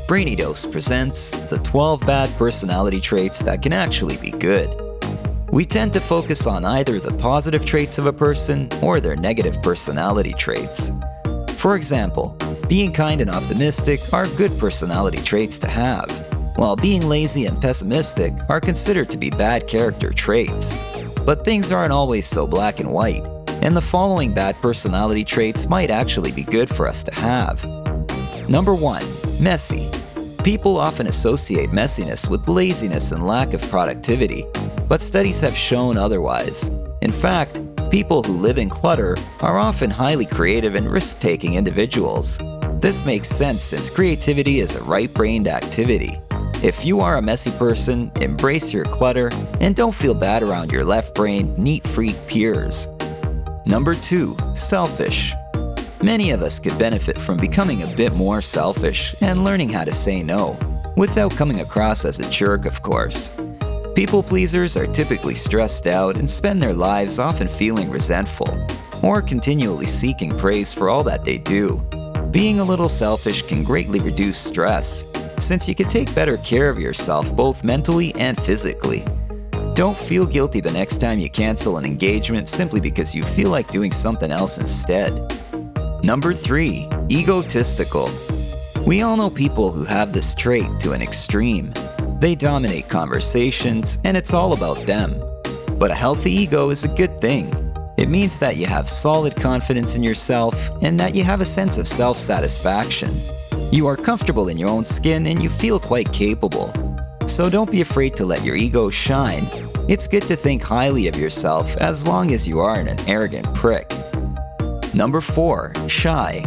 Brainy Dose presents the 12 bad personality traits that can actually be good. We tend to focus on either the positive traits of a person or their negative personality traits. For example, being kind and optimistic are good personality traits to have, while being lazy and pessimistic are considered to be bad character traits. But things aren't always so black and white, and the following bad personality traits might actually be good for us to have. Number 1. Messy. People often associate messiness with laziness and lack of productivity, but studies have shown otherwise. In fact, people who live in clutter are often highly creative and risk-taking individuals. This makes sense since creativity is a right-brained activity. If you are a messy person, embrace your clutter and don't feel bad around your left-brained, neat freak peers. Number 2. Selfish. Many of us could benefit from becoming a bit more selfish and learning how to say no, without coming across as a jerk, of course. People pleasers are typically stressed out and spend their lives often feeling resentful, or continually seeking praise for all that they do. Being a little selfish can greatly reduce stress, since you can take better care of yourself both mentally and physically. Don't feel guilty the next time you cancel an engagement simply because you feel like doing something else instead. Number 3. Egotistical. We all know people who have this trait to an extreme. They dominate conversations, and it's all about them. But a healthy ego is a good thing. It means that you have solid confidence in yourself and that you have a sense of self-satisfaction. You are comfortable in your own skin and you feel quite capable. So don't be afraid to let your ego shine. It's good to think highly of yourself as long as you aren't an arrogant prick. Number 4. Shy.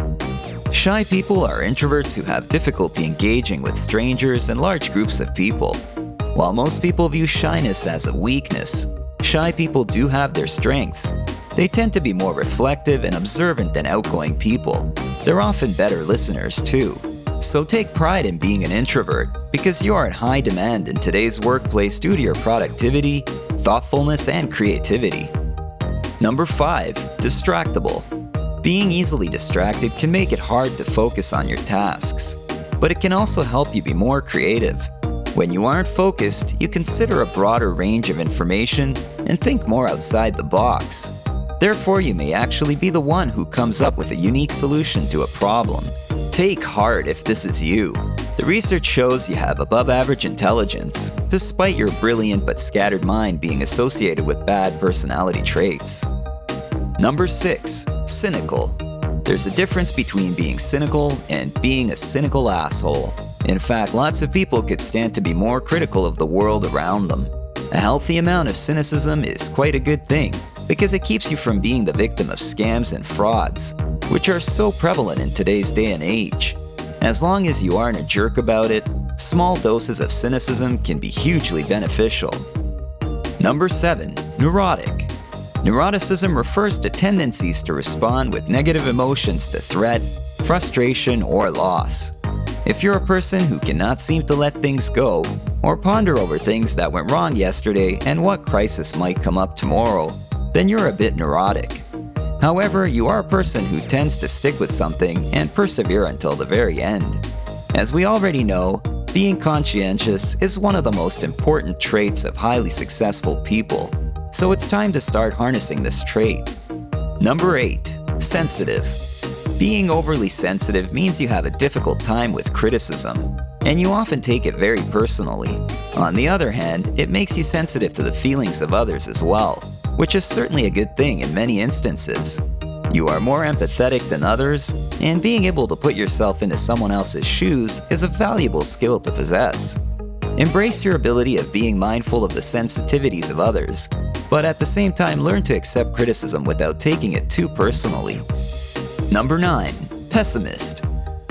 Shy people are introverts who have difficulty engaging with strangers and large groups of people. While most people view shyness as a weakness, shy people do have their strengths. They tend to be more reflective and observant than outgoing people. They're often better listeners too. So take pride in being an introvert because you are in high demand in today's workplace due to your productivity, thoughtfulness, and creativity. Number 5. Distractible. Being easily distracted can make it hard to focus on your tasks, but it can also help you be more creative. When you aren't focused, you consider a broader range of information and think more outside the box. Therefore, you may actually be the one who comes up with a unique solution to a problem. Take heart if this is you. The research shows you have above-average intelligence, despite your brilliant but scattered mind being associated with bad personality traits. Number 6. Cynical. There's a difference between being cynical and being a cynical asshole. In fact, lots of people could stand to be more critical of the world around them. A healthy amount of cynicism is quite a good thing, because it keeps you from being the victim of scams and frauds, which are so prevalent in today's day and age. As long as you aren't a jerk about it, small doses of cynicism can be hugely beneficial. Number 7. Neurotic. Neuroticism refers to tendencies to respond with negative emotions to threat, frustration, or loss. If you're a person who cannot seem to let things go, or ponder over things that went wrong yesterday and what crisis might come up tomorrow, then you're a bit neurotic. However, you are a person who tends to stick with something and persevere until the very end. As we already know, being conscientious is one of the most important traits of highly successful people. So it's time to start harnessing this trait. Number 8. Sensitive. Being overly sensitive means you have a difficult time with criticism, and you often take it very personally. On the other hand, it makes you sensitive to the feelings of others as well, which is certainly a good thing in many instances. You are more empathetic than others, and being able to put yourself into someone else's shoes is a valuable skill to possess. Embrace your ability of being mindful of the sensitivities of others, but at the same time learn to accept criticism without taking it too personally. Number 9. Pessimist.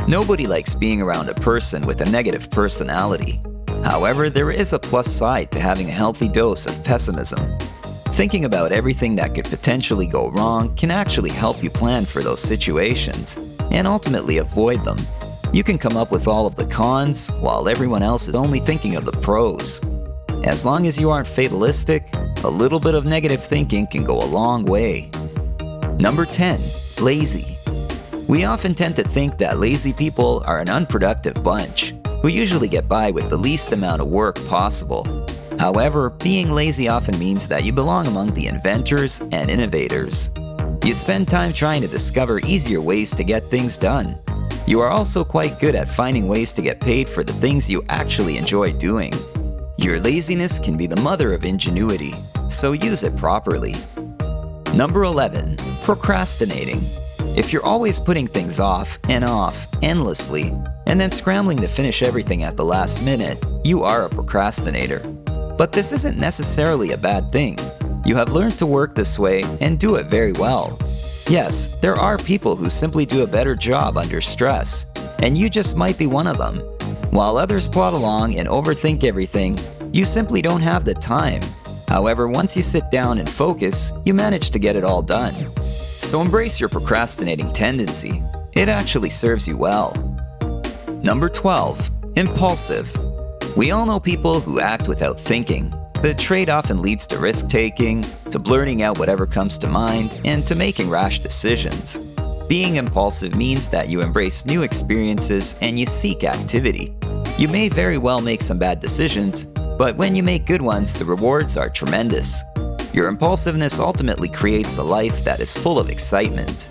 Nobody likes being around a person with a negative personality. However, there is a plus side to having a healthy dose of pessimism. Thinking about everything that could potentially go wrong can actually help you plan for those situations and ultimately avoid them. You can come up with all of the cons, while everyone else is only thinking of the pros. As long as you aren't fatalistic, a little bit of negative thinking can go a long way. Number 10. Lazy. We often tend to think that lazy people are an unproductive bunch. who usually get by with the least amount of work possible. However, being lazy often means that you belong among the inventors and innovators. You spend time trying to discover easier ways to get things done. You are also quite good at finding ways to get paid for the things you actually enjoy doing. Your laziness can be the mother of ingenuity, so use it properly. Number 11. Procrastinating. If you're always putting things off endlessly, and then scrambling to finish everything at the last minute, you are a procrastinator. But this isn't necessarily a bad thing. You have learned to work this way and do it very well. Yes, there are people who simply do a better job under stress, and you just might be one of them. While others plod along and overthink everything, you simply don't have the time. However, once you sit down and focus, you manage to get it all done. So embrace your procrastinating tendency. It actually serves you well. Number 12. Impulsive. We all know people who act without thinking. The trait often leads to risk-taking, to blurting out whatever comes to mind, and to making rash decisions. Being impulsive means that you embrace new experiences and you seek activity. You may very well make some bad decisions, but when you make good ones, the rewards are tremendous. Your impulsiveness ultimately creates a life that is full of excitement.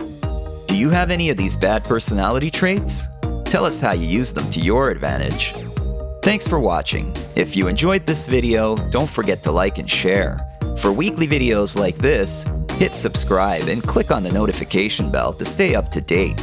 Do you have any of these bad personality traits? Tell us how you use them to your advantage. Thanks for watching. If you enjoyed this video, don't forget to like and share. For weekly videos like this, hit subscribe and click on the notification bell to stay up to date.